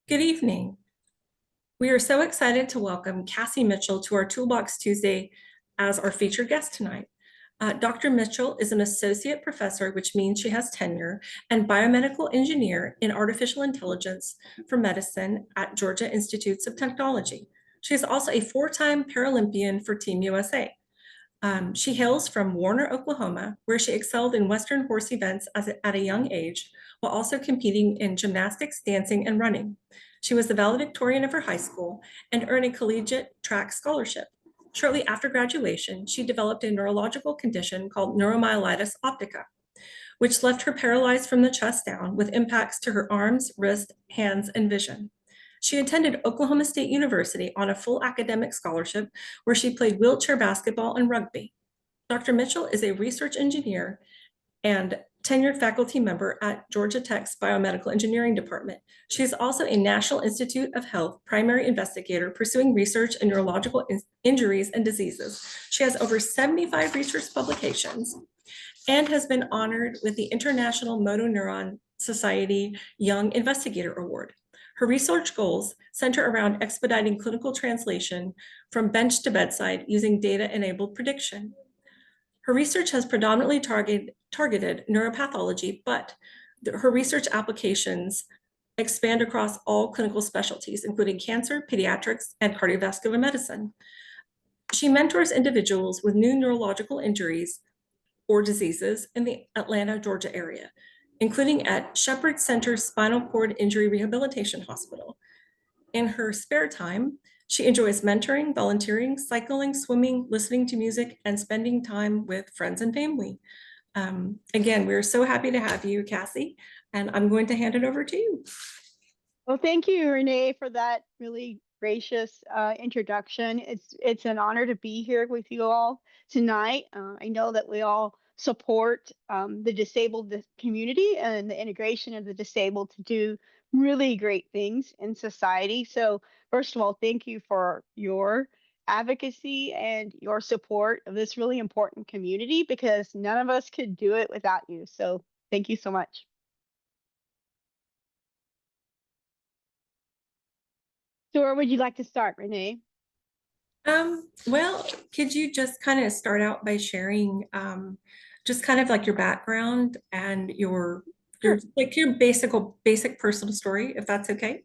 Good evening. We are so excited to welcome Cassie Mitchell to our Toolbox Tuesday as our featured guest tonight. Dr. Mitchell is an associate professor, which means she has tenure, and biomedical engineer in artificial intelligence for medicine at Georgia Institutes of Technology. She is also a four-time Paralympian for Team USA. She hails from Warner, Oklahoma, where she excelled in Western horse events at a young age, while also competing in gymnastics, dancing, and running. She was the valedictorian of her high school and earned a collegiate track scholarship. Shortly after graduation, she developed a neurological condition called neuromyelitis optica, which left her paralyzed from the chest down with impacts to her arms, wrists, hands, and vision. She attended Oklahoma State University on a full academic scholarship where she played wheelchair basketball and rugby. Dr. Mitchell is a research engineer and tenured faculty member at Georgia Tech's Biomedical Engineering Department. She is also a National Institute of Health primary investigator pursuing research in neurological injuries and diseases. She has over 75 research publications and has been honored with the International Motor Neuron Society Young Investigator Award. Her research goals center around expediting clinical translation from bench to bedside using data-enabled prediction. Her research has predominantly targeted neuropathology, but her research applications expand across all clinical specialties, including cancer, pediatrics, and cardiovascular medicine. She mentors individuals with new neurological injuries or diseases in the Atlanta, Georgia area, including at Shepherd Center Spinal Cord Injury Rehabilitation Hospital. In her spare time, she enjoys mentoring, volunteering, cycling, swimming, listening to music, and spending time with friends and family. Again, we're so happy to have you, Cassie, and I'm going to hand it over to you. Well, thank you, Renee, for that really gracious introduction. It's an honor to be here with you all tonight. I know that we all support the disabled community and the integration of the disabled to do really great things in society. So, first of all, thank you for your advocacy and your support of this really important community because none of us could do it without you. So, thank you so much. So, where would you like to start, Renee? Well, could you just kind of start out by sharing just kind of like your background and your Sure. like your basic personal story, if that's okay?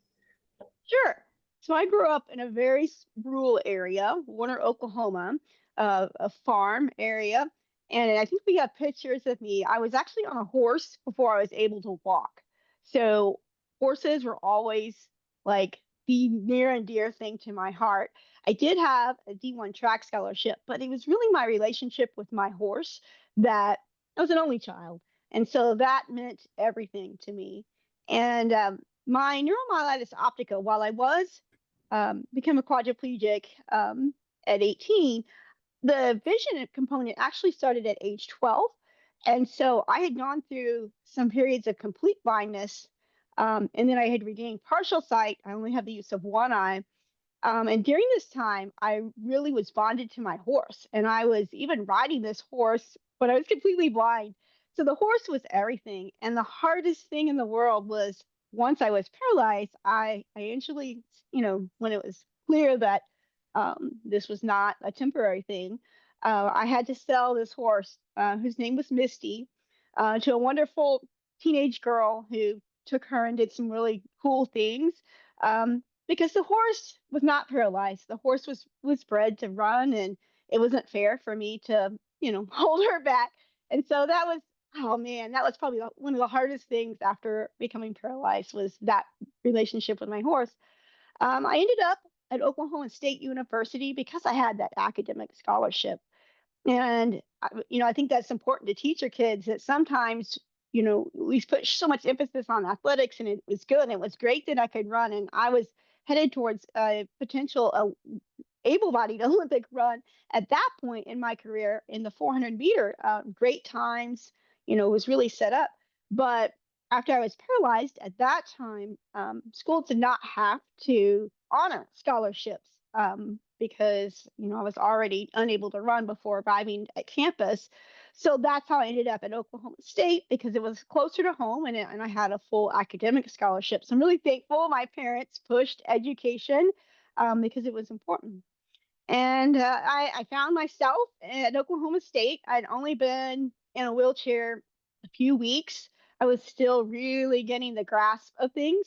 Sure. So I grew up in a very rural area, Warner, Oklahoma, a farm area. And I think we have pictures of me. I was actually on a horse before I was able to walk. So horses were always like the near and dear thing to my heart. I did have a D1 track scholarship, but it was really my relationship with my horse that I was an only child. And so that meant everything to me. And my neuromyelitis optica, while I was become a quadriplegic at 18, the vision component actually started at age 12. And so I had gone through some periods of complete blindness. And then I had regained partial sight. I only have the use of one eye. And during this time, I really was bonded to my horse. And I was even riding this horse, but I was completely blind. So the horse was everything. And the hardest thing in the world was once I was paralyzed, I eventually, when it was clear that this was not a temporary thing, I had to sell this horse, whose name was Misty, to a wonderful teenage girl who took her and did some really cool things. Because the horse was not paralyzed. The horse was bred to run, and it wasn't fair for me to, hold her back. And so that was, oh man, that was probably one of the hardest things after becoming paralyzed was that relationship with my horse. I ended up at Oklahoma State University because I had that academic scholarship. And I think that's important to teach your kids that sometimes, we put so much emphasis on athletics, and it was good and it was great that I could run, and I was headed towards a potential able-bodied Olympic run at that point in my career in the 400 meter. Great times, was really set up. But after I was paralyzed at that time, schools did not have to honor scholarships because I was already unable to run before arriving at campus. So that's how I ended up at Oklahoma State, because it was closer to home, and I had a full academic scholarship. So I'm really thankful my parents pushed education, because it was important. And I found myself at Oklahoma State. I'd only been in a wheelchair a few weeks. I was still really getting the grasp of things.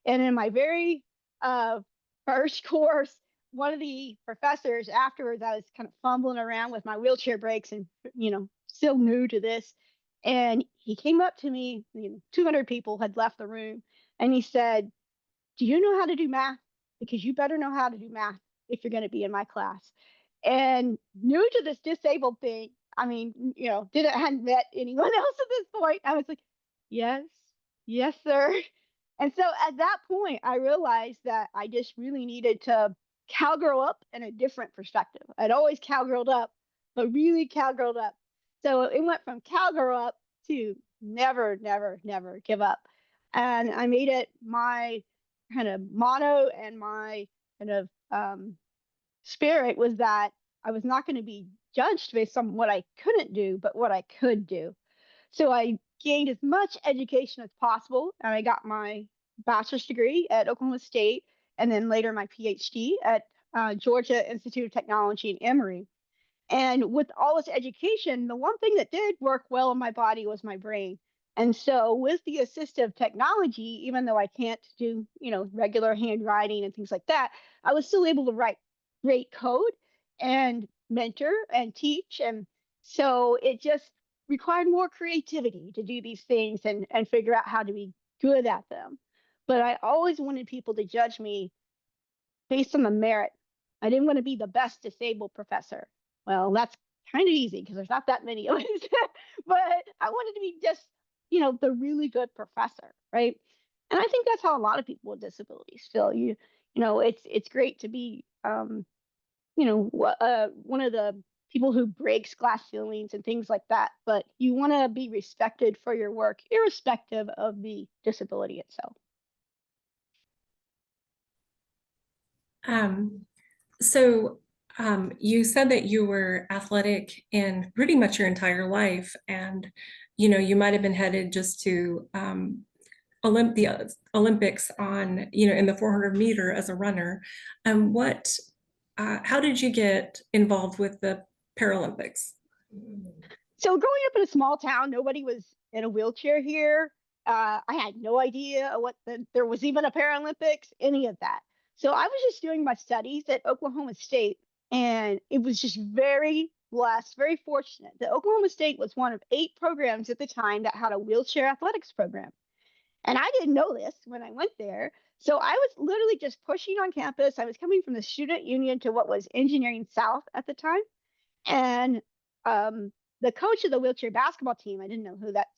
And in my very uh, first course, one of the professors afterwards, I was kind of fumbling around with my wheelchair brakes and, still new to this. And he came up to me, 200 people had left the room, and he said, "Do you know how to do math? Because you better know how to do math if you're going to be in my class." And new to this disabled thing, I mean, hadn't met anyone else at this point. I was like, yes, yes, sir. And so at that point, I realized that I just really needed to cowgirl up in a different perspective. I'd always cowgirled up, but really cowgirled up. So it went from cowgirl up to never, never, never give up. And I made it my kind of motto, and my kind of spirit was that I was not going to be judged based on what I couldn't do, but what I could do. So I gained as much education as possible, and I got my bachelor's degree at Oklahoma State, and then later my PhD at Georgia Institute of Technology in Emory. And with all this education, the one thing that did work well in my body was my brain. And so with the assistive technology, even though I can't do, regular handwriting and things like that, I was still able to write great code and mentor and teach. And so it just required more creativity to do these things, and figure out how to be good at them. But I always wanted people to judge me based on the merit. I didn't want to be the best disabled professor. Well, that's kind of easy because there's not that many of us. But I wanted to be just, the really good professor, right? And I think that's how a lot of people with disabilities feel. It's great to be, one of the people who breaks glass ceilings and things like that. But you want to be respected for your work, irrespective of the disability itself. Um, so you said that you were athletic in pretty much your entire life, and you might have been headed just to the Olympics on in the 400 meter as a runner. How did you get involved with the Paralympics? So growing up in a small town, nobody was in a wheelchair here. I had no idea there was even a Paralympics, any of that. So I was just doing my studies at Oklahoma State, and it was just very blessed, very fortunate that Oklahoma State was one of 8 programs at the time that had a wheelchair athletics program. And I didn't know this when I went there. So I was literally just pushing on campus. I was coming from the student union to what was Engineering South at the time. And the coach of the wheelchair basketball team, I didn't know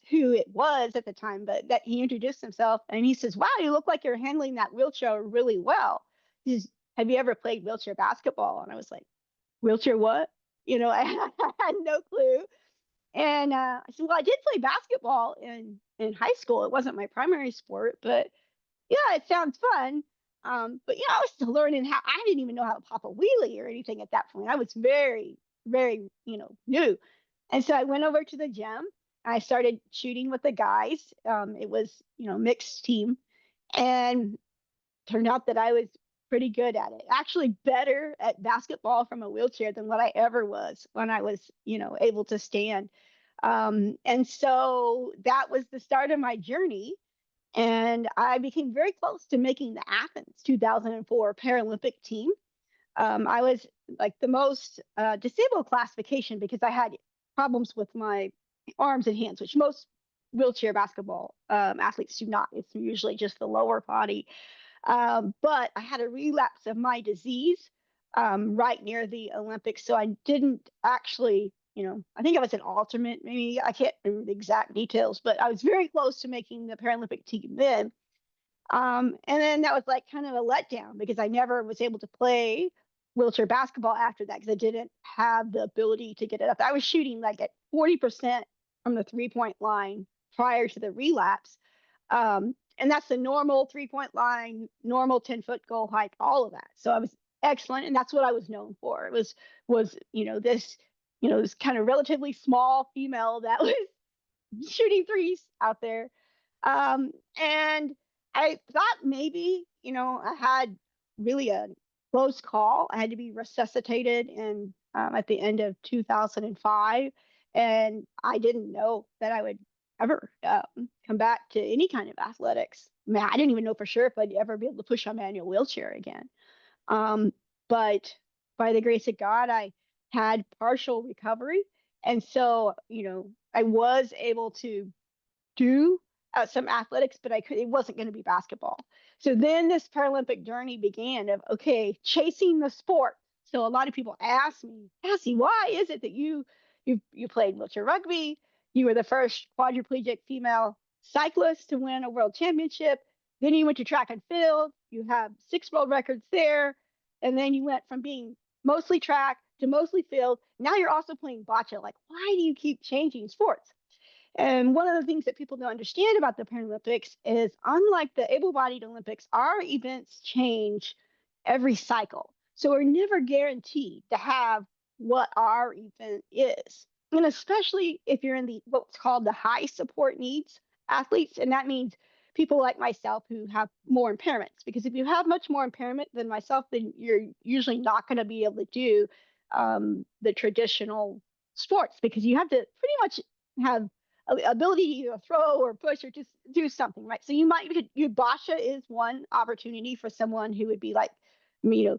who it was at the time, but that he introduced himself, and he says, "Wow, you look like you're handling that wheelchair really well. He says, have you ever played wheelchair basketball?" And I was like, "Wheelchair what?" I had no clue. And I said, "Well, I did play basketball in high school. It wasn't my primary sport, but yeah, it sounds fun." But I was still learning how. I didn't even know how to pop a wheelie or anything at that point. I was very, very, new. And so I went over to the gym. I started shooting with the guys. It was, mixed team, and turned out that I was pretty good at it. Actually, better at basketball from a wheelchair than what I ever was when I was, able to stand. And so that was the start of my journey, and I became very close to making the Athens 2004 Paralympic team. I was like the most disabled classification because I had problems with my arms and hands, which most wheelchair basketball athletes do not. It's usually just the lower body. But I had a relapse of my disease right near the Olympics. So I didn't actually, I think I was an alternate, maybe. I can't remember the exact details, but I was very close to making the Paralympic team then. And then that was like kind of a letdown because I never was able to play wheelchair basketball after that because I didn't have the ability to get it up. I was shooting like at 40% from the 3-point line prior to the relapse. And that's the normal 3-point line, normal 10-foot goal height, all of that. So I was excellent. And that's what I was known for. It was, this, this kind of relatively small female that was shooting threes out there. And I thought maybe, I had really a close call. I had to be resuscitated at the end of 2005. And I didn't know that I would ever come back to any kind of athletics. I mean, I didn't even know for sure if I'd ever be able to push a manual wheelchair again. But by the grace of God, I had partial recovery. And so, I was able to do some athletics, but it wasn't going to be basketball. So then this Paralympic journey began of, okay, chasing the sport. So a lot of people ask me, Cassie, why is it that you played wheelchair rugby? You were the first quadriplegic female cyclist to win a world championship. Then you went to track and field. You have 6 world records there. And then you went from being mostly track to mostly field. Now you're also playing bocce. Like, why do you keep changing sports? And one of the things that people don't understand about the Paralympics is, unlike the able-bodied Olympics, our events change every cycle. So we're never guaranteed to have what our event is. And especially if you're in what's called the high support needs athletes, and that means people like myself who have more impairments. Because if you have much more impairment than myself, then you're usually not going to be able to do the traditional sports, because you have to pretty much have ability to either throw or push or just do something, right? So bocce is one opportunity for someone who would be like,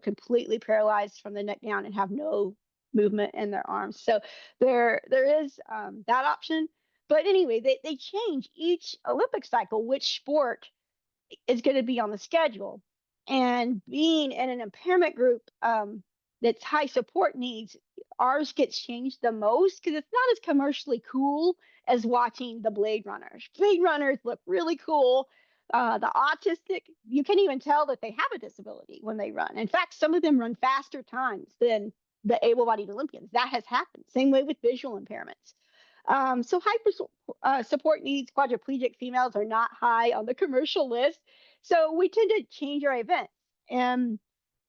completely paralyzed from the neck down and have no movement in their arms. So there is that option. But anyway, they change each Olympic cycle which sport is going to be on the schedule. And being in an impairment group that's high support needs, ours gets changed the most because it's not as commercially cool as watching the Blade Runners. Blade Runners look really cool. The autistic, you can't even tell that they have a disability when they run. In fact, some of them run faster times than the able-bodied Olympians. That has happened. Same way with visual impairments. So hyper support needs quadriplegic females are not high on the commercial list. So we tend to change our events. And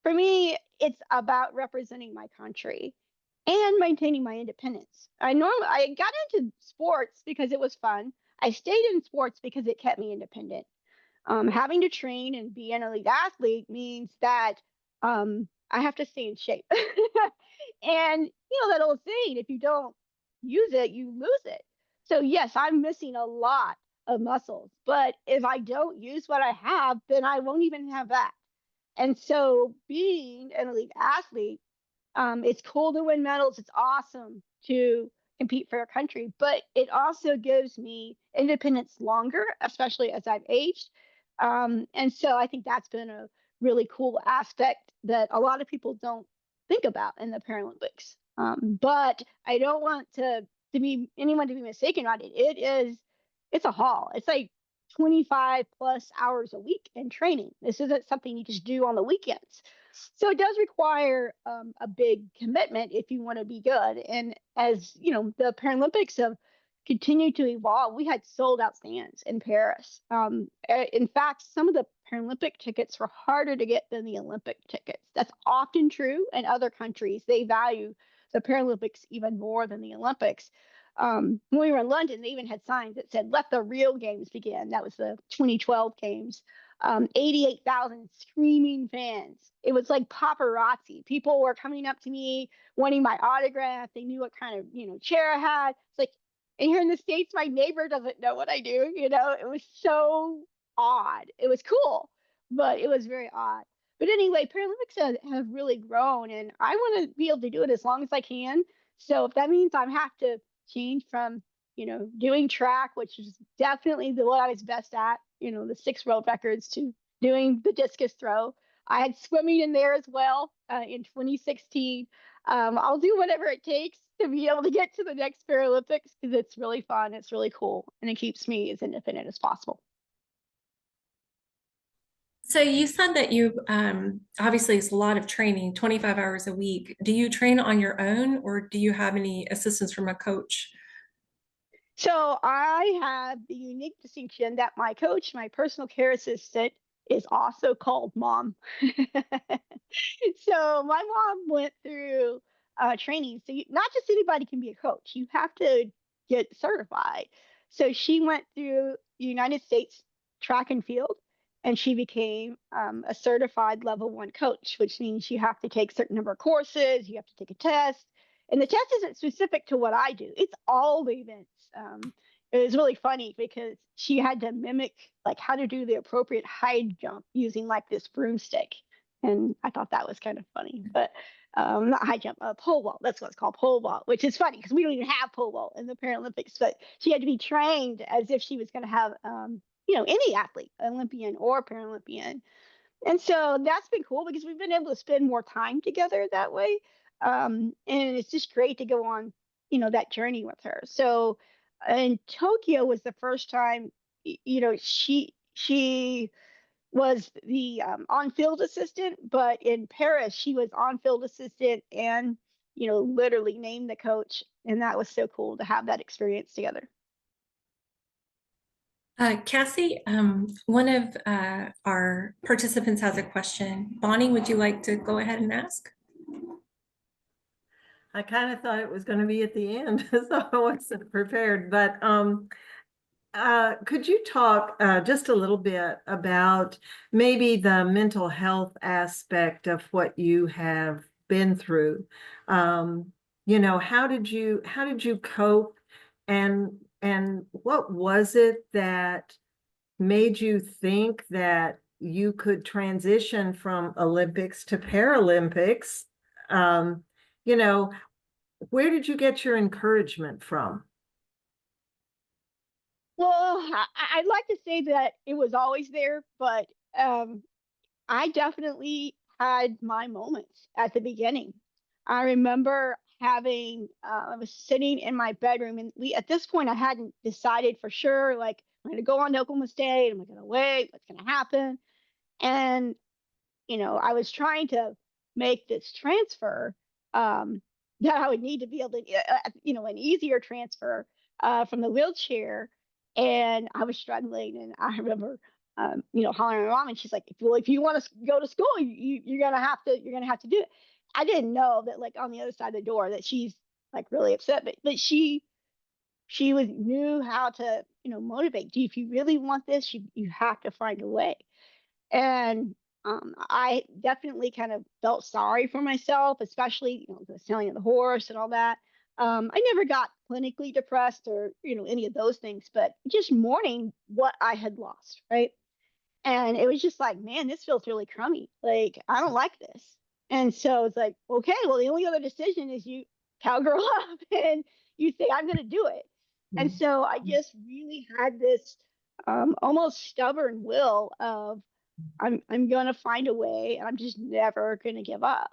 for me, it's about representing my country and maintaining my independence. I got into sports because it was fun. I stayed in sports because it kept me independent. Having to train and be an elite athlete means that I have to stay in shape. And that old saying, if you don't use it, you lose it. So yes, I'm missing a lot of muscles, but if I don't use what I have, then I won't even have that. And so being an elite athlete, it's cool to win medals. It's awesome to compete for your country, but it also gives me independence longer, especially as I've aged. And so I think that's been a really cool aspect that a lot of people don't think about in the Paralympics. But I don't want anyone to be mistaken about it. It's a haul. It's like 25 plus hours a week in training. This isn't something you just do on the weekends. So it does require a big commitment if you want to be good. And as the Paralympics have continued to evolve, we had sold out stands in Paris. In fact, some of the Paralympic tickets were harder to get than the Olympic tickets. That's often true in other countries. They value the Paralympics even more than the Olympics. When we were in London, they even had signs that said, "Let the real games begin." That was the 2012 games. 88,000 screaming fans. It was like paparazzi. People were coming up to me, wanting my autograph. They knew what kind of, chair I had. It's like, and here in the States, my neighbor doesn't know what I do. It was so odd. It was cool, but it was very odd. But anyway, Paralympics have really grown, and I want to be able to do it as long as I can. So if that means I have to change from, doing track, which is definitely what I was best at, the 6 world records, to doing the discus throw. I had swimming in there as well in 2016. I'll do whatever it takes to be able to get to the next Paralympics because it's really fun. It's really cool. And it keeps me as independent as possible. So you said that you obviously it's a lot of training, 25 hours a week. Do you train on your own or do you have any assistance from a coach? So I have the unique distinction that my coach, my personal care assistant, is also called mom. So my mom went through training. So not just anybody can be a coach. You have to get certified. So she went through the United States track and field, and she became a certified level 1 coach, which means you have to take a certain number of courses, you have to take a test, and the test isn't specific to what I do. It's all the events. It was really funny because she had to mimic like how to do the appropriate high jump using like this broomstick, and I thought that was kind of funny. But not high jump, pole vault. That's what it's called, pole vault, which is funny because we don't even have pole vault in the Paralympics. But she had to be trained as if she was going to have, any athlete, Olympian or Paralympian. And so that's been cool because we've been able to spend more time together that way. And it's just great to go on, that journey with her. So, in Tokyo was the first time, she was the on-field assistant, but in Paris she was on-field assistant and literally named the coach, and that was so cool to have that experience together. Cassie, one of our participants has a question. Bonnie, would you like to go ahead and ask? I kind of thought it was going to be at the end, so I wasn't prepared. But could you talk just a little bit about maybe the mental health aspect of what you have been through? How did you cope, and what was it that made you think that you could transition from Olympics to Paralympics? Um, you know, where did you get your encouragement from? Well, I'd like to say that it was always there, but um, I definitely had my moments at the beginning. I remember I was sitting in my bedroom, and at this point, I hadn't decided for sure, like, I'm going to go on to Oklahoma State, am I going to wait, what's going to happen? And, I was trying to make this transfer um, that I would need to be able to, an easier transfer from the wheelchair. And I was struggling. And I remember, hollering at my mom, and she's like, if you want to go to school, you're going to have to do it. I didn't know that, like, on the other side of the door that she's like really upset, but she was knew how to, motivate you. If you really want this, you have to find a way. And I definitely kind of felt sorry for myself, especially, the selling of the horse and all that. I never got clinically depressed or, any of those things, but just mourning what I had lost, right? And it was just like, man, this feels really crummy. Like, I don't like this. And so it's like, okay, well, the only other decision is you cowgirl up and you say, I'm going to do it. And so I just really had this almost stubborn will of, I'm gonna find a way, and I'm just never gonna give up.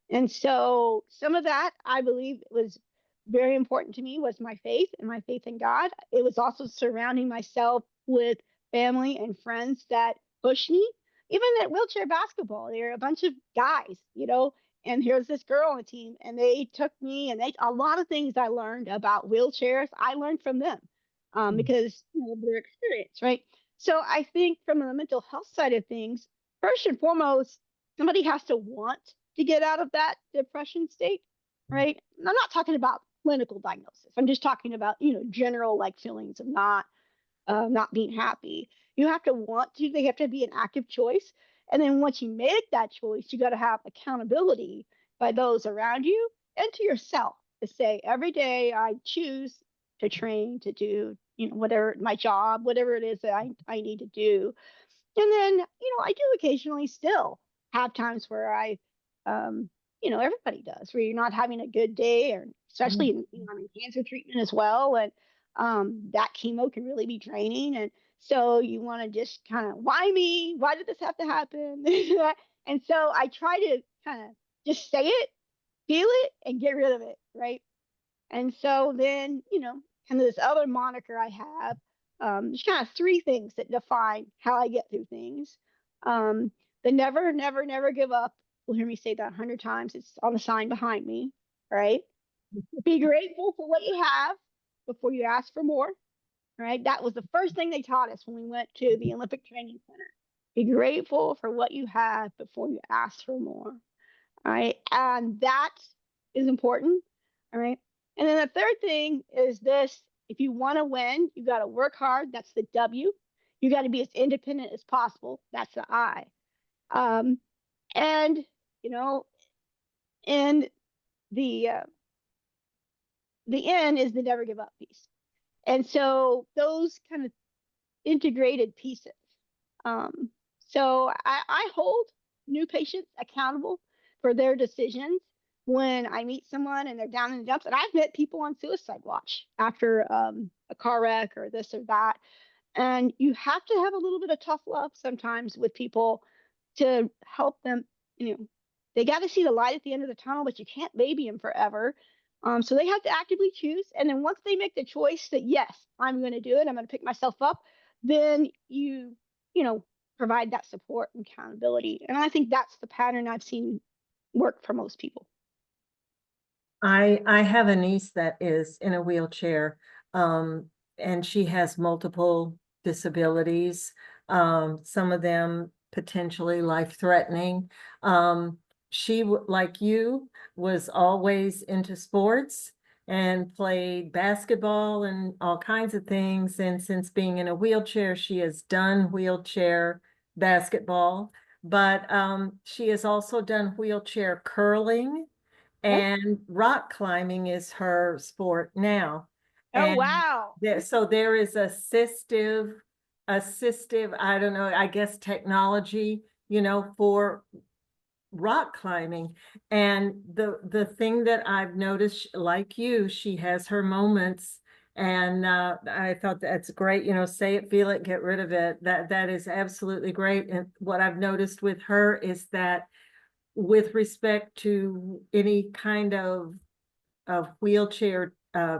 And so some of that I believe was very important to me was my faith and my faith in God. It was also surrounding myself with family and friends that pushed me. Even at wheelchair basketball, there are a bunch of guys, and here's this girl on the team, and they took me, and they a lot of things I learned about wheelchairs, I learned from them, because of their experience, right? So I think from the mental health side of things, first and foremost, somebody has to want to get out of that depression state, right? And I'm not talking about clinical diagnosis. I'm just talking about, general like feelings of not being happy. You have to want to. They have to be an active choice. And then once you make that choice, you got to have accountability by those around you and to yourself to say every day I choose to train to do, whatever my job, whatever it is that I need to do. And then, I do occasionally still have times where everybody does, where you're not having a good day, or especially I'm in cancer treatment as well. And that chemo can really be draining. And so you want to just kind of, why me? Why did this have to happen? And so I try to kind of just say it, feel it, and get rid of it. Right. And so then, kind of this other moniker I have, there's kind of three things that define how I get through things. Um, the never, never, never give up. You'll hear me say that 100 times. It's on the sign behind me, right? Be grateful for what you have before you ask for more, right? That was the first thing they taught us when we went to the Olympic Training Center. Be grateful for what you have before you ask for more, right? And that is important. All right. And then the third thing is this: if you want to win, you got to work hard. That's the W. You got to be as independent as possible. That's the I. Um, and you know, and the uh, the N is the never give up piece. And so those kind of integrated pieces. Um, so I hold new patients accountable for their decisions when I meet someone and they're down in the dumps. And I've met people on suicide watch after a car wreck or this or that. And you have to have a little bit of tough love sometimes with people to help them. They got to see the light at the end of the tunnel, but you can't baby them forever. So they have to actively choose. And then once they make the choice that, yes, I'm going to do it, I'm going to pick myself up, then you know, provide that support and accountability. And I think that's the pattern I've seen work for most people. I have a niece that is in a wheelchair, and she has multiple disabilities, some of them potentially life-threatening. She, like you, was always into sports and played basketball and all kinds of things. And since being in a wheelchair, she has done wheelchair basketball, but she has also done wheelchair curling, Yep. and rock climbing is her sport now. Oh, And wow. so there is assistive, I don't know, I guess technology, for rock climbing. And the thing that I've noticed, like you, she has her moments. And I thought that's great, say it, feel it, get rid of it. That is absolutely great. And what I've noticed with her is that with respect to any kind of wheelchair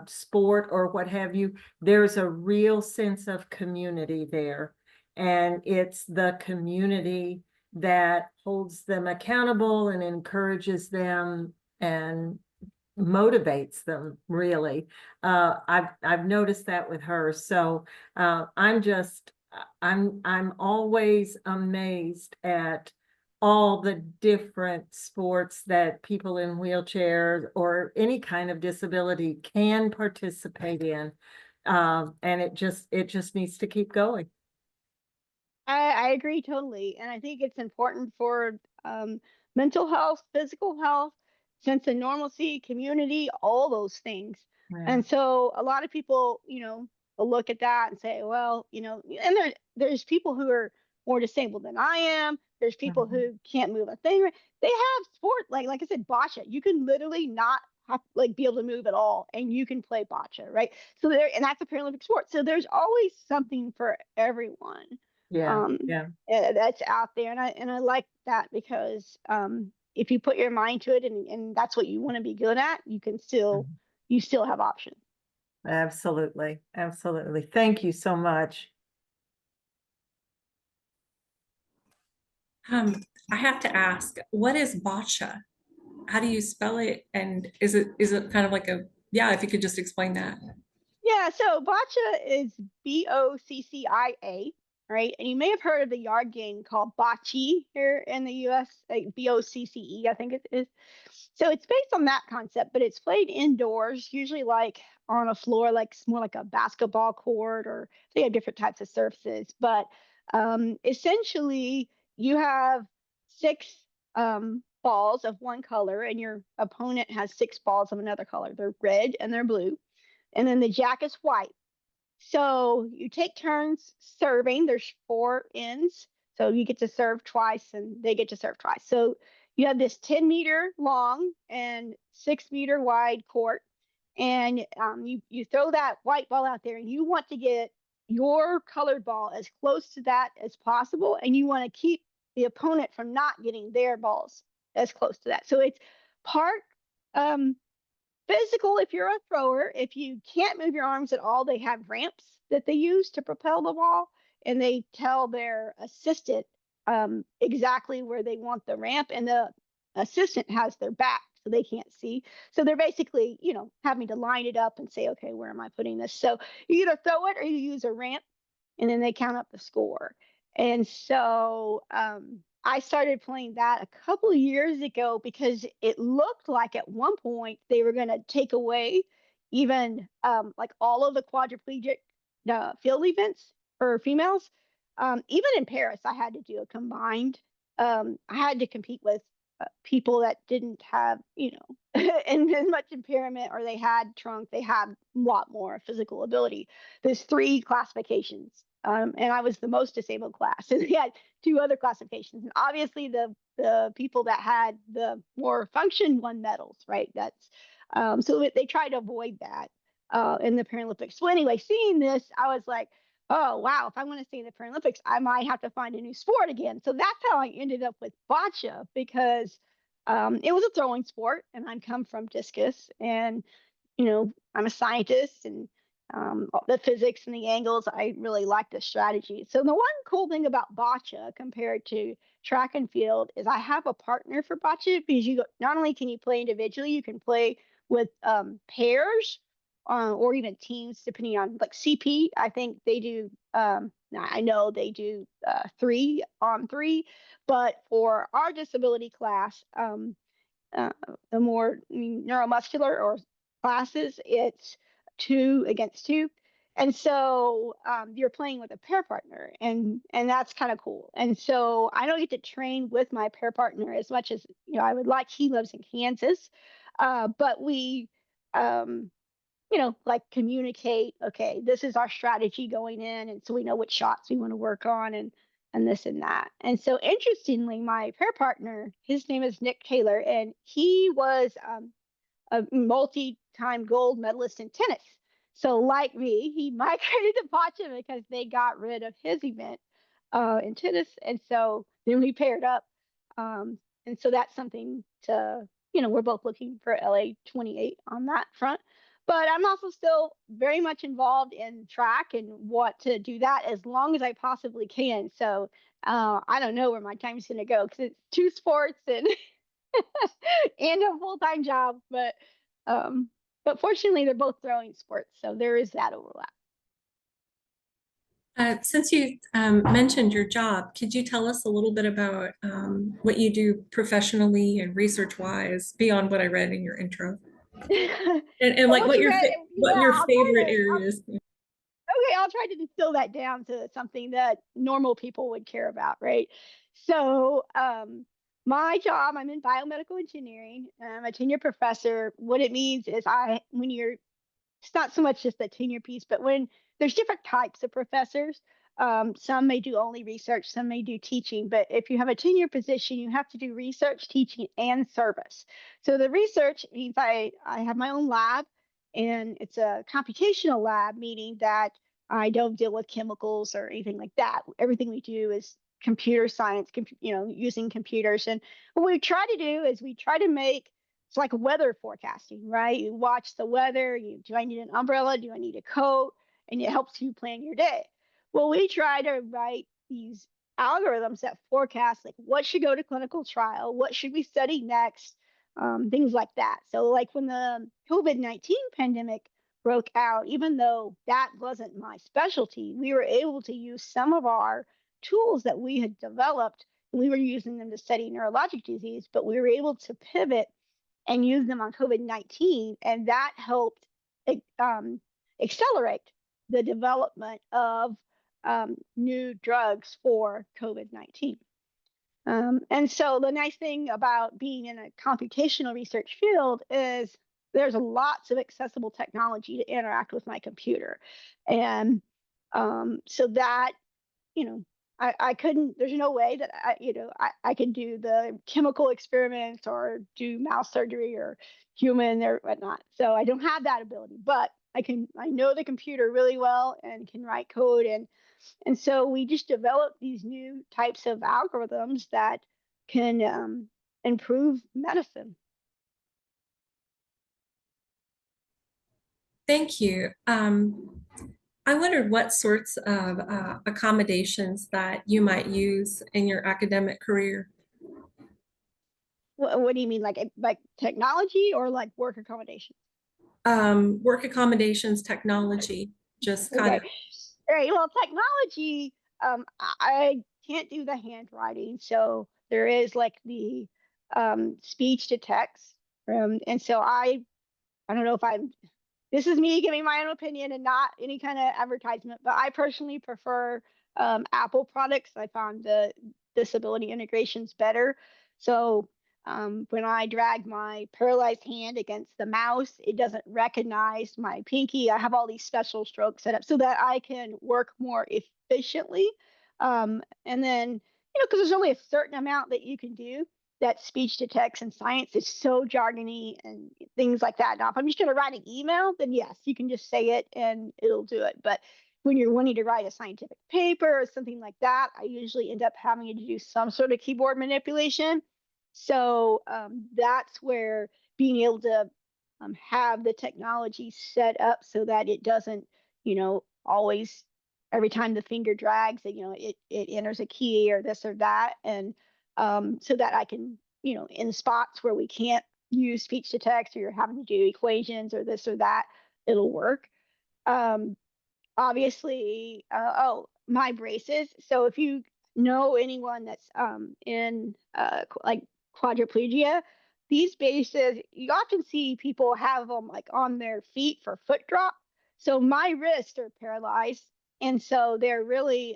sport or what have you, there's a real sense of community there. And it's the community that holds them accountable and encourages them and motivates them, really. I've noticed that with her. So I'm always amazed at all the different sports that people in wheelchairs or any kind of disability can participate in. And it just needs to keep going. I agree totally. And I think it's important for mental health, physical health, sense of normalcy, community, all those things. Yeah. And so a lot of people, will look at that and say, well, and there's people who are more disabled than I am. There's people Mhm. who can't move a thing. They have sport, like I said, bocce. You can literally not have, like, be able to move at all, and you can play bocce, right? So and that's a Paralympic sport. So there's always something for everyone Yeah, yeah. that's out there. And I like that because if you put your mind to it and that's what you want to be good at, Mhm. you still have options. Absolutely, absolutely. Thank you so much. Um, I have to ask, what is bocce? How do you spell it? And is it kind of like yeah, if you could just explain that. Yeah, so boccia is Boccia, right? And you may have heard of the yard game called bocce here in the US, like Bocce, I think it is. So it's based on that concept, but it's played indoors, usually like on a floor, like more like a basketball court, or they have different types of surfaces. But essentially, you have six balls of one color, and your opponent has six balls of another color. They're red and they're blue, and then the jack is white. So you take turns serving. There's four ends. So you get to serve twice and they get to serve twice. So you have this 10-meter long and 6-meter wide court. And you throw that white ball out there, and you want to get your colored ball as close to that as possible. And you want to keep the opponent from not getting their balls as close to that. So it's part um, physical if you're a thrower. If you can't move your arms at all, they have ramps that they use to propel the ball, and they tell their assistant exactly where they want the ramp, and the assistant has their back so they can't see. So they're basically, having to line it up and say, okay, where am I putting this? So you either throw it or you use a ramp, and then they count up the score. And so I started playing that a couple of years ago because it looked like at one point they were going to take away even like all of the quadriplegic field events for females. Even in Paris, I had to do a combined. I had to compete with people that didn't have, and as much impairment, or they had trunk, they had a lot more physical ability. There's 3 classifications, and I was the most disabled class, and they had 2 other classifications. And obviously, the people that had the more function won medals, right? That's so they tried to avoid that in the Paralympics. So anyway, seeing this, I was like, oh wow, if I want to stay in the Paralympics, I might have to find a new sport again. So that's how I ended up with bocce, because it was a throwing sport, and I come from discus, and I'm a scientist, and the physics and the angles, I really like the strategy. So the one cool thing about bocce compared to track and field is I have a partner for bocce, because not only can you play individually, you can play with pairs or even teams, depending on like CP. I think they do. I know they do 3-on-3, but for our disability class, the more neuromuscular or classes, it's 2 against 2. And so you're playing with a pair partner, and that's kind of cool. And so I don't get to train with my pair partner as much as I would like. He lives in Kansas, but we like communicate, okay, this is our strategy going in. And so we know which shots we want to work on, and this and that. And so interestingly, my pair partner, his name is Nick Taylor, and he was a multi-time gold medalist in tennis. So like me, he migrated to bocce because they got rid of his event in tennis. And so then we paired up. And so that's something to, we're both looking for LA 28 on that front. But I'm also still very much involved in track and want to do that as long as I possibly can. So I don't know where my time's going to go, because it's 2 sports and and a full-time job. But fortunately, they're both throwing sports, so there is that overlap. Since you mentioned your job, could you tell us a little bit about what you do professionally and research-wise beyond what I read in your intro? And like what your favorite areas? Okay, I'll try to distill that down to something that normal people would care about, right? So, my job, I'm in biomedical engineering. I'm a tenure professor. What it means is it's not so much just the tenure piece, but when there's different types of professors, some may do only research, some may do teaching. But if you have a tenure position, you have to do research, teaching, and service. So the research means I have my own lab, and it's a computational lab, meaning that I don't deal with chemicals or anything like that. Everything we do is computer science, using computers. And what we try to do is we try to make it's like weather forecasting, right? You watch the weather. Do I need an umbrella? Do I need a coat? And it helps you plan your day. Well, we try to write these algorithms that forecast like what should go to clinical trial, what should we study next, things like that. So like when the COVID-19 pandemic broke out, even though that wasn't my specialty, we were able to use some of our tools that we had developed, and we were using them to study neurologic disease, but we were able to pivot and use them on COVID-19, and that helped accelerate the development of new drugs for COVID-19. And so the nice thing about being in a computational research field is there's lots of accessible technology to interact with my computer. And so that, I couldn't, there's no way that I can do the chemical experiments or do mouse surgery or human or whatnot. So I don't have that ability, but I know the computer really well and can write code. And so we just developed these new types of algorithms that can improve medicine. Thank you. I wondered what sorts of accommodations that you might use in your academic career. What do you mean, like technology or like work accommodations? Work accommodations, technology, just kind of. All right. Well, technology, I can't do the handwriting, so there is like the speech to text. And so I don't know if this is me giving my own opinion and not any kind of advertisement, but I personally prefer Apple products. I found the disability integrations better. So when I drag my paralyzed hand against the mouse, it doesn't recognize my pinky. I have all these special strokes set up so that I can work more efficiently. And then, because there's only a certain amount that you can do. That speech to text and science is so jargony and things like that. Now, if I'm just going to write an email, then yes, you can just say it and it'll do it. But when you're wanting to write a scientific paper or something like that, I usually end up having to do some sort of keyboard manipulation. So that's where being able to have the technology set up so that it doesn't, always every time the finger drags, it enters a key or this or that, and so that I can, in spots where we can't use speech to text or you're having to do equations or this or that, it'll work. Um, Obviously, my braces. So if you know anyone that's in like quadriplegia, these braces, you often see people have them like on their feet for foot drop. So my wrists are paralyzed, and so they're really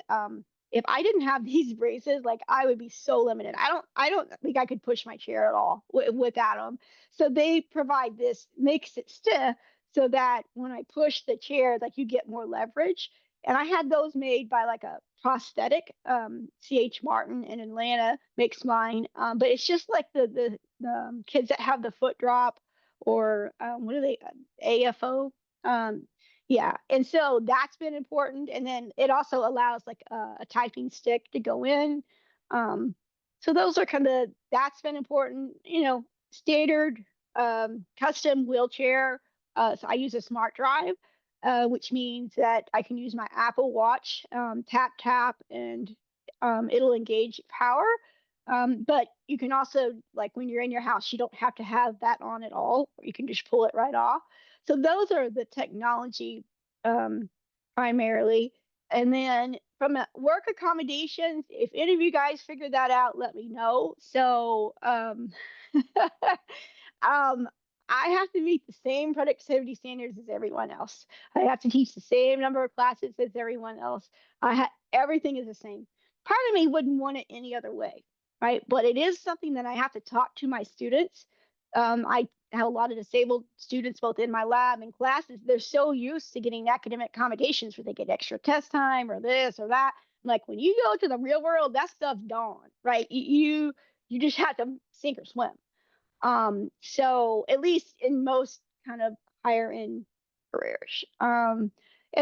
if I didn't have these braces, like I would be so limited. I don't think I could push my chair at all without them. So they provide this, makes it stiff so that when I push the chair, like you get more leverage. And I had those made by like a prosthetic. CH Martin in Atlanta makes mine, but it's just like the kids that have the foot drop or what are they, AFO? Yeah, and so that's been important. And then it also allows like a typing stick to go in. So those are that's been important. Standard custom wheelchair. So I use a smart drive, which means that I can use my Apple Watch, tap, tap, and it'll engage power. But you can also, like when you're in your house, you don't have to have that on at all. You can just pull it right off. So those are the technology primarily. And then from a work accommodations, if any of you guys figure that out, let me know. So I have to meet the same productivity standards as everyone else. I have to teach the same number of classes as everyone else. Everything is the same. Part of me wouldn't want it any other way, right? But it is something that I have to talk to my students. I have a lot of disabled students both in my lab and classes. They're so used to getting academic accommodations where they get extra test time or this or that. Like when you go to the real world, that stuff's gone, right? You just have to sink or swim. So at least in most kind of higher end careers. And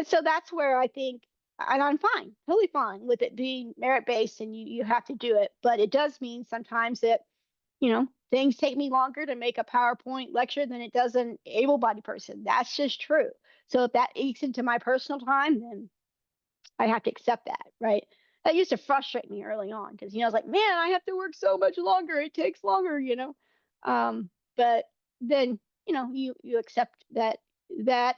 so that's where I think, and I'm fine, totally fine with it being merit based and you have to do it. But it does mean sometimes that, things take me longer to make a PowerPoint lecture than it does an able-bodied person. That's just true. So if that eats into my personal time, then I have to accept that, right? That used to frustrate me early on because, I was like, man, I have to work so much longer. It takes longer. But then, you accept that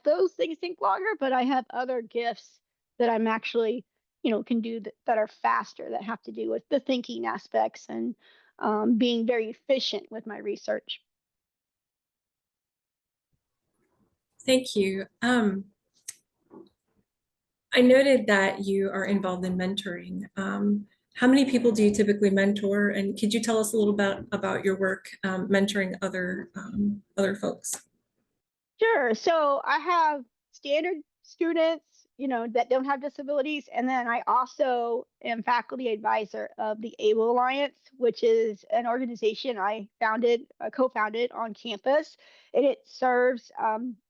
those things take longer, but I have other gifts that I'm actually, can do that are faster, that have to do with the thinking aspects and being very efficient with my research. Thank you. I noted that you are involved in mentoring. How many people do you typically mentor? And could you tell us a little bit about your work mentoring other folks? Sure. So I have standard students, that don't have disabilities. And then I also am faculty advisor of the Able Alliance, which is an organization I co-founded on campus, and it serves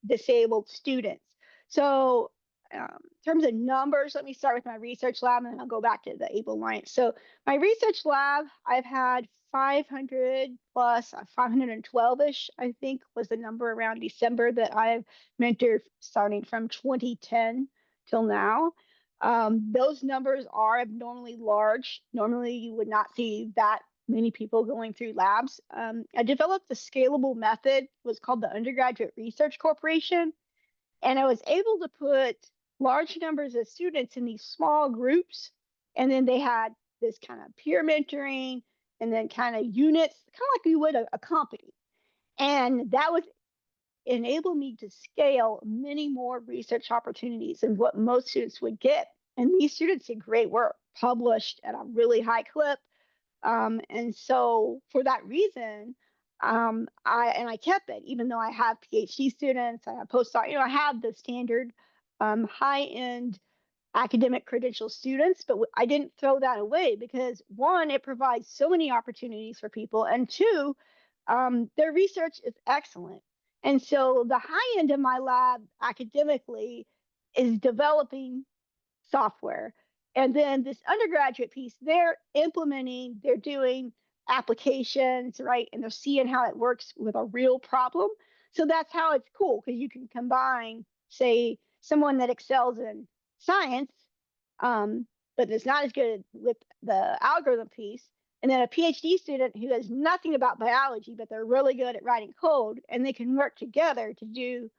disabled students. So in terms of numbers, let me start with my research lab and then I'll go back to the Able Alliance. So my research lab, I've had 500 plus, 512-ish, I think was the number around December that I've mentored starting from 2010 till now. Those numbers are abnormally large. Normally, you would not see that many people going through labs. I developed a scalable method, was called the Undergraduate Research Corporation, and I was able to put large numbers of students in these small groups, and then they had this kind of peer mentoring, and then kind of units, kind of like you would a company. And that was enable me to scale many more research opportunities than what most students would get. And these students did great work, published at a really high clip. And so for that reason, I kept it, even though I have PhD students, I have postdoc, I have the standard high end academic credential students, but I didn't throw that away because one, it provides so many opportunities for people, and two, their research is excellent. And so the high end of my lab academically is developing software. And then this undergraduate piece, they're implementing, they're doing applications, right? And they're seeing how it works with a real problem. So that's how it's cool because you can combine, say, someone that excels in science, but is not as good with the algorithm piece, and then a PhD student who has nothing about biology, but they're really good at writing code, and they can work together to do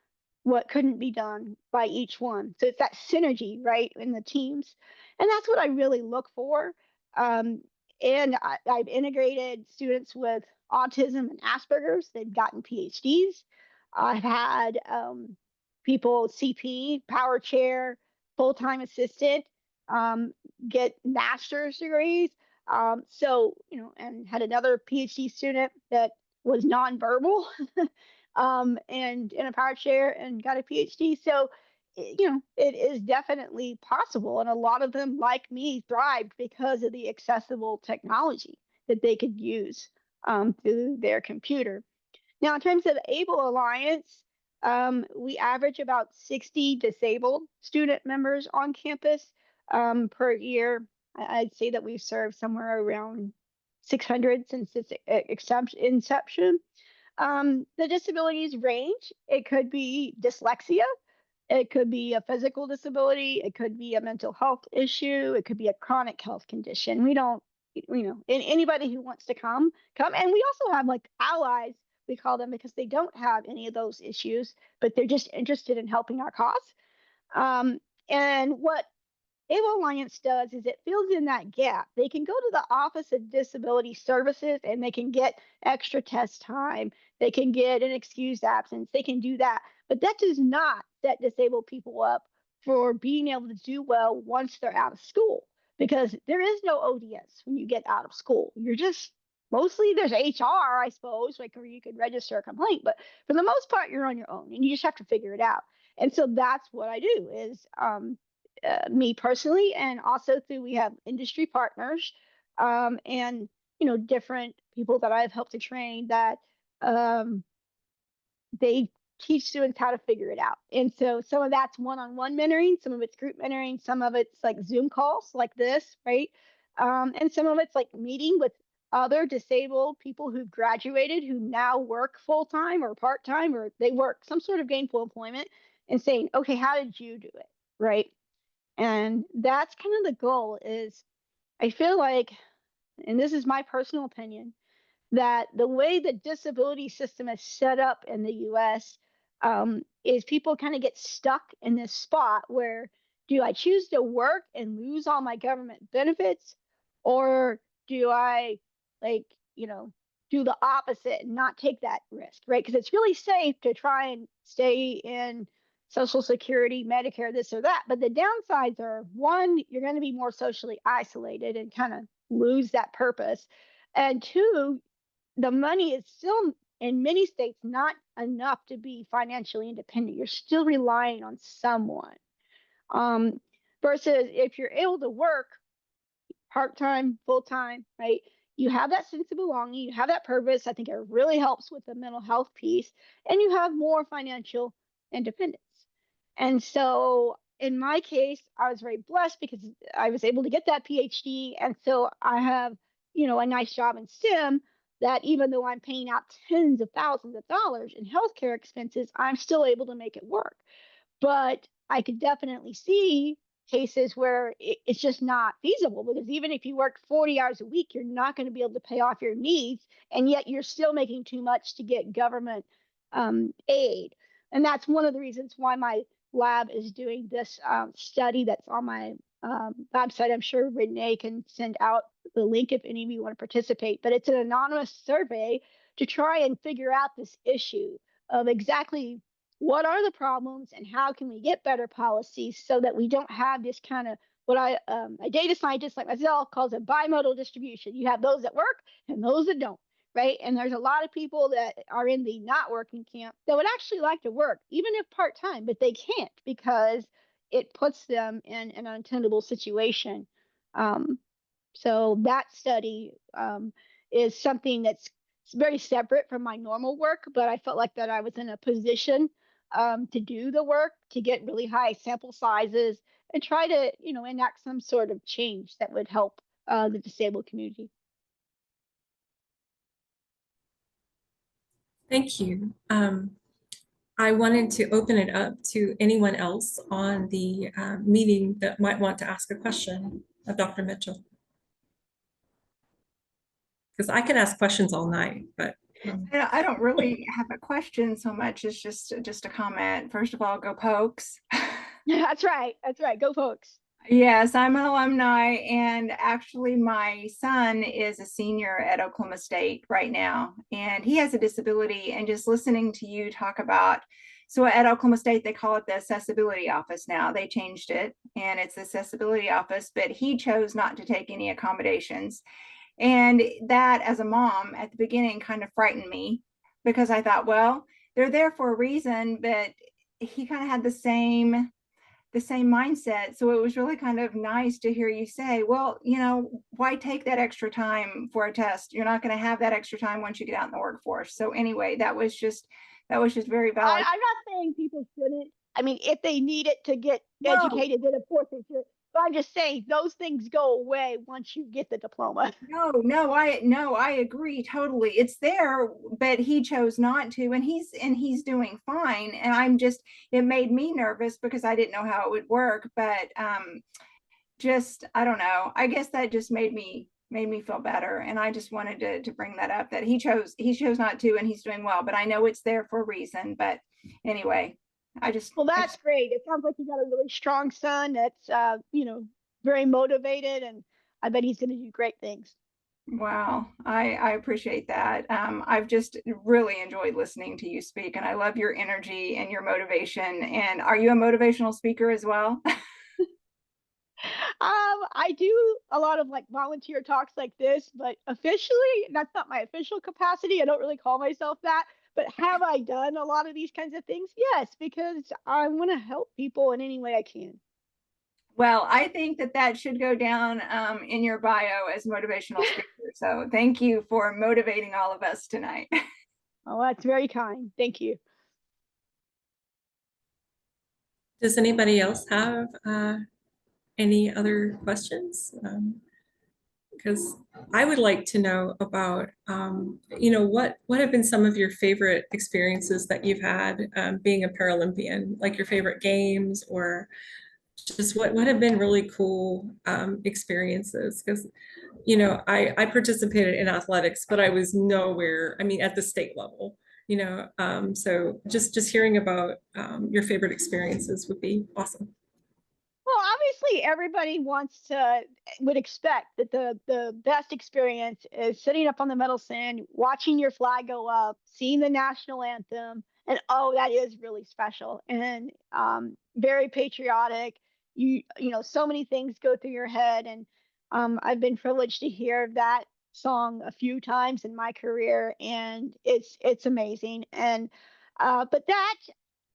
what couldn't be done by each one. So it's that synergy, right, in the teams. And that's what I really look for. And I've integrated students with autism and Asperger's. They've gotten PhDs. I've had people, CP, power chair, full-time assistant, get master's degrees. And had another PhD student that was nonverbal and in a power chair and got a PhD. So, it is definitely possible. And a lot of them, like me, thrived because of the accessible technology that they could use through their computer. Now, in terms of the ABLE Alliance, we average about 60 disabled student members on campus per year. I'd say that we've served somewhere around 600 since its inception. The disabilities range. It could be dyslexia. It could be a physical disability. It could be a mental health issue. It could be a chronic health condition. We don't, anybody who wants to come. And we also have like allies, we call them, because they don't have any of those issues, but they're just interested in helping our cause. And what ABLE Alliance does is it fills in that gap. They can go to the Office of Disability Services and they can get extra test time. They can get an excused absence. They can do that. But that does not set disabled people up for being able to do well once they're out of school, because there is no ODS when you get out of school. You're just mostly, there's HR, I suppose, like where you could register a complaint. But for the most part, you're on your own and you just have to figure it out. And so that's what I do is me personally, and also through we have industry partners and different people that I've helped to train that they teach students how to figure it out. And so some of that's one-on-one mentoring, some of it's group mentoring, some of it's like Zoom calls like this, right? And some of it's like meeting with other disabled people who've graduated who now work full-time or part-time, or they work some sort of gainful employment, and saying, okay, how did you do it, right? And that's kind of the goal. Is I feel like, and this is my personal opinion, that the way the disability system is set up in the US is people kind of get stuck in this spot where, do I choose to work and lose all my government benefits, or do I, like, do the opposite and not take that risk, right? Because it's really safe to try and stay in Social Security, Medicare, this or that. But the downsides are, one, you're going to be more socially isolated and kind of lose that purpose. And two, the money is still in many states not enough to be financially independent. You're still relying on someone. Versus if you're able to work part-time, full-time, right? You have that sense of belonging, you have that purpose. I think it really helps with the mental health piece, and you have more financial independence. And so in my case, I was very blessed because I was able to get that PhD. And so I have, a nice job in STEM that, even though I'm paying out tens of thousands of dollars in healthcare expenses, I'm still able to make it work. But I could definitely see cases where it's just not feasible, because even if you work 40 hours a week, you're not going to be able to pay off your needs. And yet you're still making too much to get government aid. And that's one of the reasons why my lab is doing this study that's on my website. I'm sure Renee can send out the link if any of you want to participate. But it's an anonymous survey to try and figure out this issue of exactly what are the problems and how can we get better policies so that we don't have this kind of what a data scientist like myself calls a bimodal distribution. You have those that work and those that don't, right? And there's a lot of people that are in the not working camp that would actually like to work, even if part-time, but they can't because it puts them in an untenable situation. Um, so that study is something that's very separate from my normal work, but I felt like that I was in a position to do the work, to get really high sample sizes and try to, enact some sort of change that would help the disabled community. Thank you. I wanted to open it up to anyone else on the meeting that might want to ask a question of Dr. Mitchell. Because I could ask questions all night, but. I don't really have a question so much as just a comment. First of all, go Pokes. That's right. That's right. Go Pokes. Yes, I'm an alumni, and actually my son is a senior at Oklahoma State right now, and he has a disability. And just listening to you talk about, so at Oklahoma State, they call it the accessibility office now. They changed it, and it's the accessibility office, but he chose not to take any accommodations. And that, as a mom, at the beginning kind of frightened me because I thought, well, they're there for a reason, but he kind of had the same mindset. So it was really kind of nice to hear you say, well, why take that extra time for a test? You're not going to have that extra time once you get out in the workforce. So anyway, that was just very valid. I'm not saying people shouldn't. I mean, if they need it to get educated, then of course they should. But I'm just saying those things go away once you get the diploma. No, I agree totally. It's there, but he chose not to, and he's doing fine. And it made me nervous because I didn't know how it would work. But I don't know. I guess that just made me feel better. And I just wanted to bring that up, that he chose not to, and he's doing well. But I know it's there for a reason. But anyway. Well, that's great. It sounds like you got a really strong son that's very motivated, and I bet he's going to do great things. Wow, I appreciate that. I've just really enjoyed listening to you speak, and I love your energy and your motivation. And are you a motivational speaker as well? I do a lot of volunteer talks like this, but officially, that's not my official capacity. I don't really call myself that. But have I done a lot of these kinds of things? Yes, because I want to help people in any way I can. Well, I think that should go down in your bio as motivational speaker. So thank you for motivating all of us tonight. Oh, that's very kind. Thank you. Does anybody else have any other questions? Because I would like to know about, what have been some of your favorite experiences that you've had being a Paralympian, like your favorite games, or just what have been really cool experiences? Because, I participated in athletics, but I was nowhere, at the state level, so just hearing about your favorite experiences would be awesome. Well, obviously, everybody would expect that the best experience is sitting up on the medal stand, watching your flag go up, seeing the national anthem, and that is really special and very patriotic. So many things go through your head, and I've been privileged to hear that song a few times in my career, and it's amazing. And but that,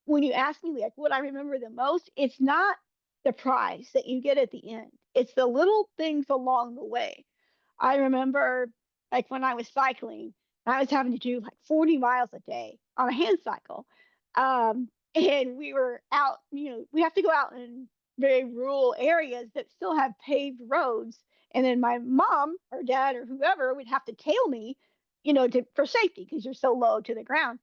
when you ask me what I remember the most, it's not the prize that you get at the end. It's the little things along the way. I remember when I was cycling, I was having to do 40 miles a day on a hand cycle. And we were out, we have to go out in very rural areas that still have paved roads. And then my mom or dad or whoever would have to tail me, for safety because you're so low to the ground.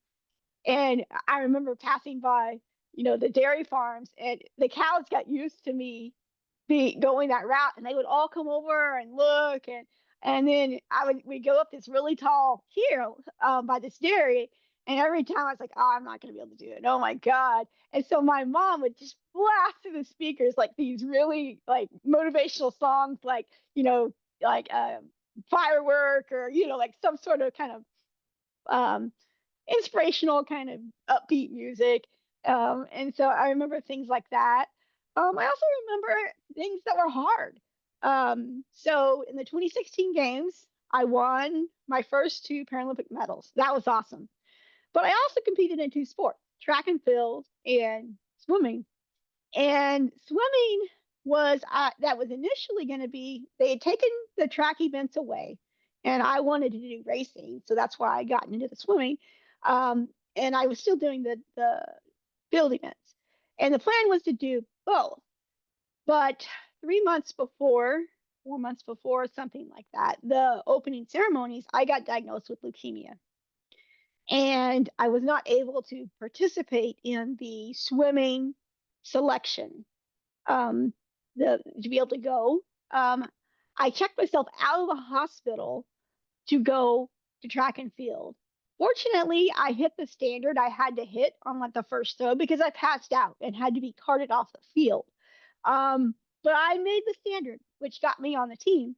And I remember passing by the dairy farms, and the cows got used to me going that route, and they would all come over and look, and then we go up this really tall hill by this dairy, and every time I was like, oh, I'm not going to be able to do it. Oh my God. And so my mom would just blast through the speakers these really motivational songs, like a firework or, you know, like some sort of kind of inspirational kind of upbeat music. And so I remember things like that. I also remember things that were hard. So in the 2016 games, I won my first 2 Paralympic medals. That was awesome. But I also competed in 2 sports, track and field and swimming. And swimming was that was initially going to be, they had taken the track events away and I wanted to do racing. So that's why I got into the swimming. And I was still doing the field events. And the plan was to do both. But 3 months before, 4 months before, something like that, the opening ceremonies, I got diagnosed with leukemia. And I was not able to participate in the swimming selection to be able to go. I checked myself out of the hospital to go to track and field. Fortunately, I hit the standard I had to hit on like the first throw because I passed out and had to be carted off the field. But I made the standard, which got me on the team.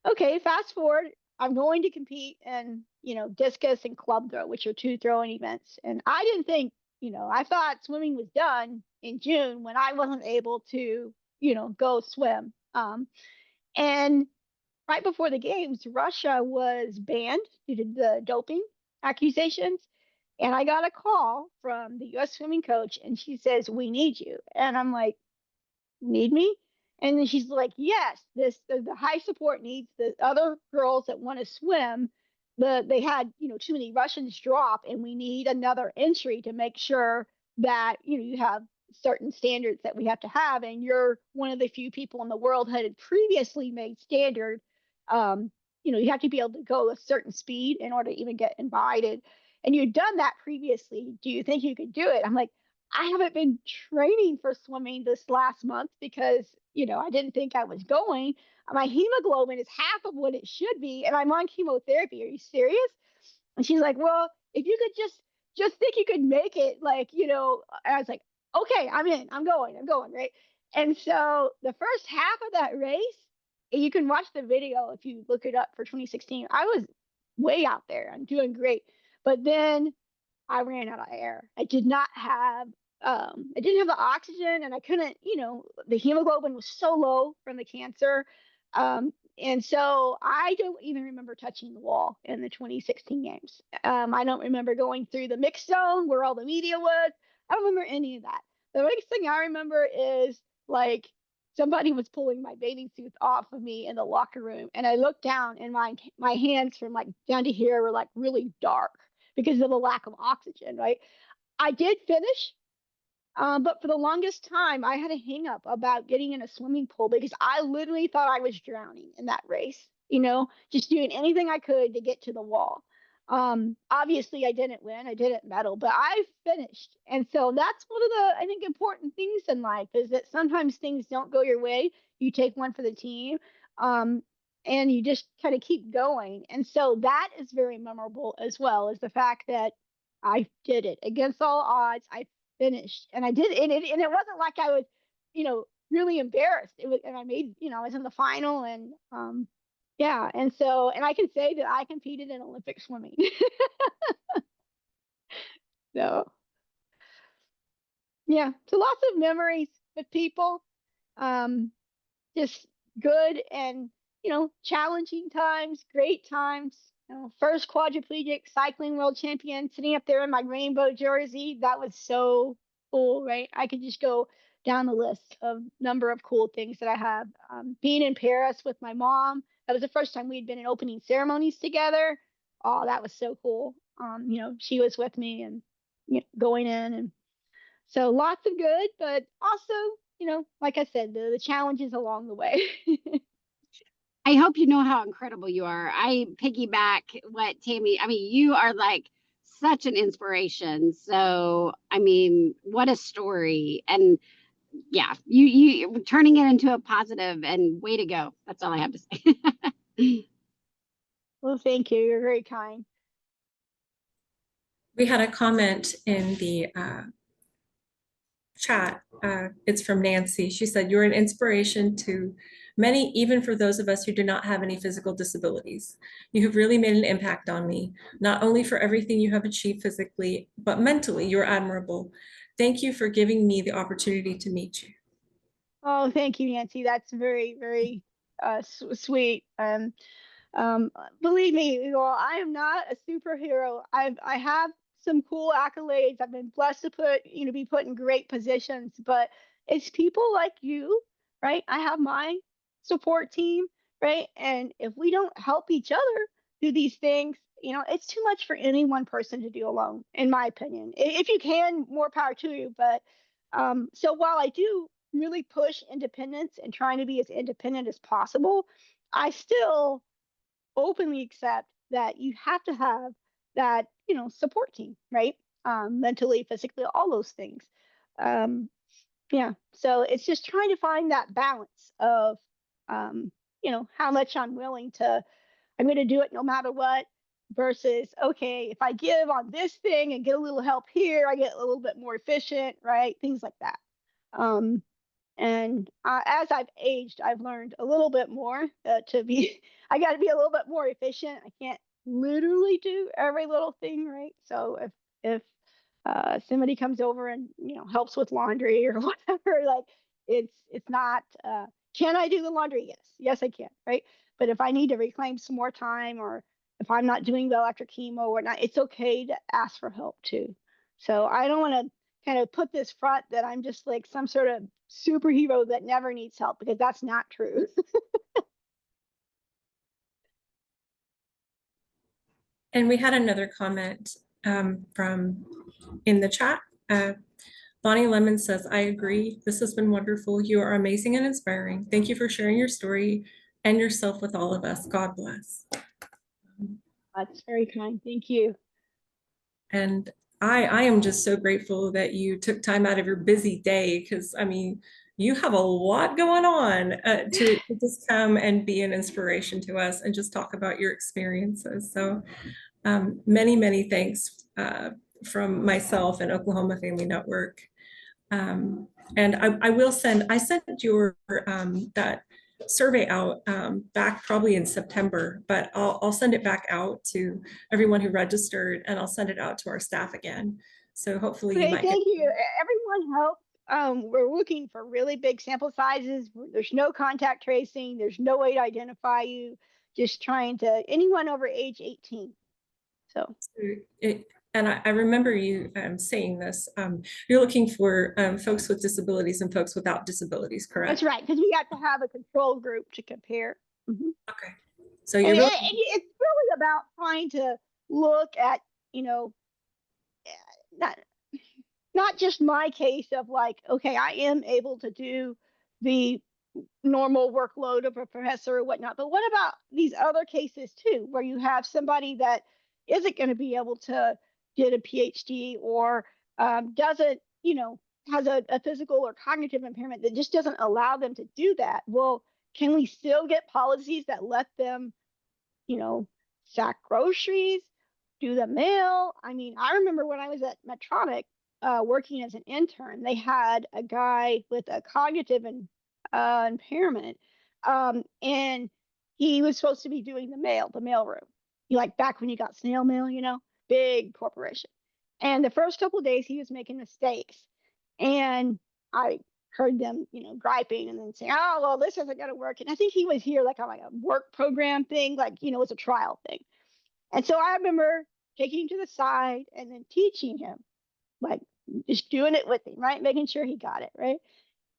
Okay, fast forward, I'm going to compete in, you know, discus and club throw, which are 2 throwing events. And I didn't think, you know, I thought swimming was done in June when I wasn't able to, you know, go swim. And right before the games, Russia was banned due to the doping accusations. And I got a call from the US swimming coach and she says, "We need you." And I'm like, "Need me?" And then she's like, "Yes, the high support needs the other girls that want to swim. They had, you know, too many Russians drop, and we need another entry to make sure that, you know, you have certain standards that we have to have, and you're one of the few people in the world that had previously made standard. You know, you have to be able to go a certain speed in order to even get invited, and you've done that previously. Do you think you could do it?" I'm like, "I haven't been training for swimming this last month because, you know, I didn't think I was going. My hemoglobin is half of what it should be, and I'm on chemotherapy. Are you serious?" And she's like, "Well, if you could just think you could make it, like, you know." And I was like, "Okay, I'm in. I'm going, right?" And so the first half of that race, and you can watch the video if you look it up for 2016. I was way out there. I'm doing great. But then I ran out of air. I didn't have the oxygen and I couldn't, you know, the hemoglobin was so low from the cancer. And so I don't even remember touching the wall in the 2016 games. I don't remember going through the mix zone where all the media was. I don't remember any of that. The biggest thing I remember is like somebody was pulling my bathing suit off of me in the locker room. And I looked down and my hands from like down to here were like really dark because of the lack of oxygen, right? I did finish, but for the longest time, I had a hang up about getting in a swimming pool because I literally thought I was drowning in that race, you know, just doing anything I could to get to the wall. Obviously, I didn't win, I didn't medal, but I finished. And so that's one of the, I think, important things in life is that sometimes things don't go your way. You take one for the team. And you just kind of keep going. And so that is very memorable as well as the fact that I did it against all odds. I finished and I did and it wasn't like I was, you know, really embarrassed. It was, and I made, you know, I was in the final and yeah. And so, and I can say that I competed in Olympic swimming. So yeah, so lots of memories with people. Um, just good and, you know, challenging times, great times. You know, first quadriplegic cycling world champion, sitting up there in my rainbow jersey. That was so cool, right? I could just go down the list of number of cool things that I have. Being in Paris with my mom. That was the first time we'd been in opening ceremonies together. Oh, that was so cool. You know, she was with me and, you know, going in, and so lots of good, but also, you know, like I said, the challenges along the way. I hope you know how incredible you are. I piggyback what Tammy, I mean, you are like such an inspiration. So, I mean, what a story. And yeah, you turning it into a positive, and way to go. That's all I have to say. Well, thank you. You're very kind. We had a comment in the chat. It's from Nancy. She said, "You're an inspiration to many even for those of us who do not have any physical disabilities. You have really made an impact on me, not only for everything you have achieved physically, but mentally, you're admirable. Thank you for giving me the opportunity to meet you. Oh, thank you, Nancy. That's very, very sweet. Um, believe me, I am not a superhero. I have some cool accolades. I've been blessed to be put in great positions, but it's people like you, right? I have my support team, right? And if we don't help each other do these things, it's too much for any one person to do alone, in my opinion. If you can, more power to you. But so while I do really push independence and trying to be as independent as possible, I still openly accept that you have to have that support team, right? Mentally, physically, all those things. um yeah, so it's just trying to find that balance of um how much I'm going to do it no matter what, versus, okay, if I give on this thing and get a little help here, I get a little bit more efficient, right? Things like that. um and as I've aged, I've learned a little bit more to be, I got to be a little bit more efficient. I can't literally do every little thing, right? So if somebody comes over and, helps with laundry or whatever, like it's not, can I do the laundry? Yes. Yes, I can. Right. But if I need to reclaim some more time, or if I'm not doing well after chemo or not, it's okay to ask for help too. So I don't want to kind of put this front that I'm just like some sort of superhero that never needs help, because that's not true. And we had another comment from in the chat. Bonnie Lemon says, I agree. This has been wonderful. You are amazing and inspiring. Thank you for sharing your story and yourself with all of us. God bless. That's very kind. Thank you. And I am just so grateful that you took time out of your busy day, because I mean, you have a lot going on to just come and be an inspiration to us and just talk about your experiences. So many, many thanks from myself and Oklahoma Family Network. And I sent your that survey out back probably in September, but I'll send it back out to everyone who registered, and I'll send it out to our staff again. So hopefully you Okay, might get. thank you. Everyone help. We're looking for really big sample sizes. There's no contact tracing. There's no way to identify you. Just trying to anyone over age 18. So And I remember you saying this. You're looking for folks with disabilities and folks without disabilities, correct? that's right, because we have to have a control group to compare. Okay. So And, you're really. and it's really about trying to look at, not not just my case of like, okay, I am able to do the normal workload of a professor or whatnot, but what about these other cases too, where you have somebody that isn't going to be able to get a PhD, or doesn't, has a physical or cognitive impairment that just doesn't allow them to do that? Well, can we still get policies that let them, sack groceries, do the mail? I mean, I remember when I was at Medtronic, working as an intern, they had a guy with a cognitive impairment, and he was supposed to be doing the mail room. Like back when you got snail mail, big corporation. And the first couple of days, he was making mistakes, and I heard them, griping and then saying, "Oh, well, this isn't going to work." And I think he was here like on like a work program thing, like it's a trial thing. And so I remember taking him to the side and then teaching him, like just doing it with him, right? Making sure he got it, right?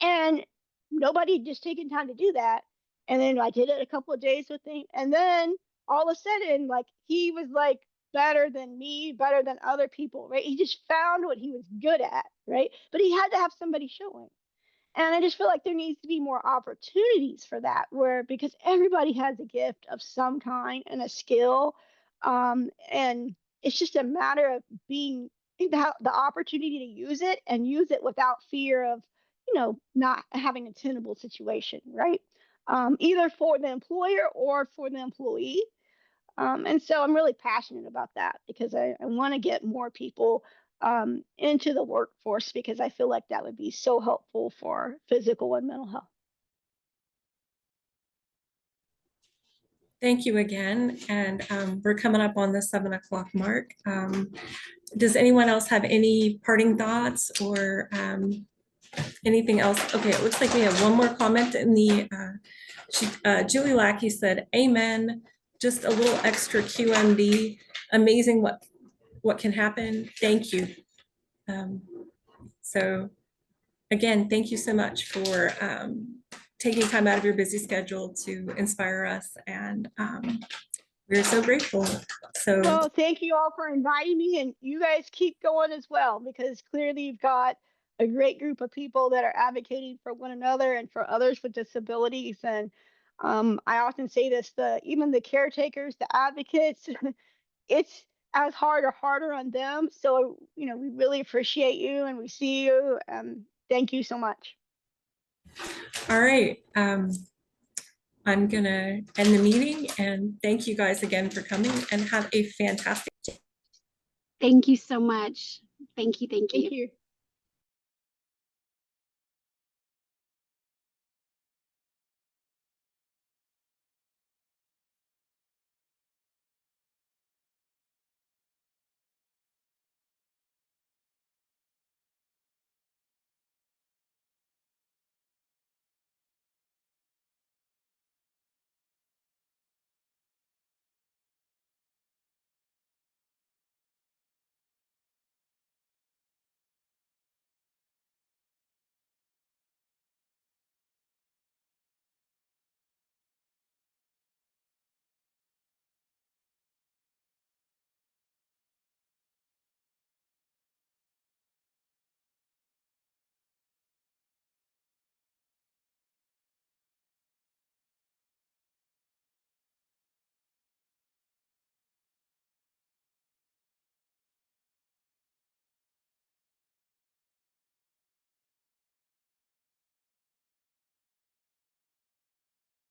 And nobody had just taken time to do that. And then I did it a couple of days with him. And then all of a sudden, like he was like better than me, better than other people, right? He just found what he was good at, right? But he had to have somebody show him. And I just feel like there needs to be more opportunities for that, where because everybody has a gift of some kind and a skill. And it's just a matter of being the opportunity to use it and use it without fear of, not having a tenable situation, right? Either for the employer or for the employee. And so I'm really passionate about that, because I want to get more people into the workforce, because I feel like that would be so helpful for physical and mental health. Thank you again. And we're coming up on the 7 o'clock mark. Does anyone else have any parting thoughts or anything else? Okay, it looks like we have one more comment in the, Julie Lackey said, amen, just a little extra QMB. Amazing what can happen. Thank you. So again, thank you so much for taking time out of your busy schedule to inspire us, and we're so grateful. So Well, thank you all for inviting me, and you guys keep going as well, because clearly you've got a great group of people that are advocating for one another and for others with disabilities. And I often say this, even the caretakers, the advocates, it's as hard or harder on them. So, we really appreciate you and we see you. Thank you so much. all right. I'm gonna end the meeting, and thank you guys again for coming, and have a fantastic day. Thank you so much. Thank you. Thank you. Thank you.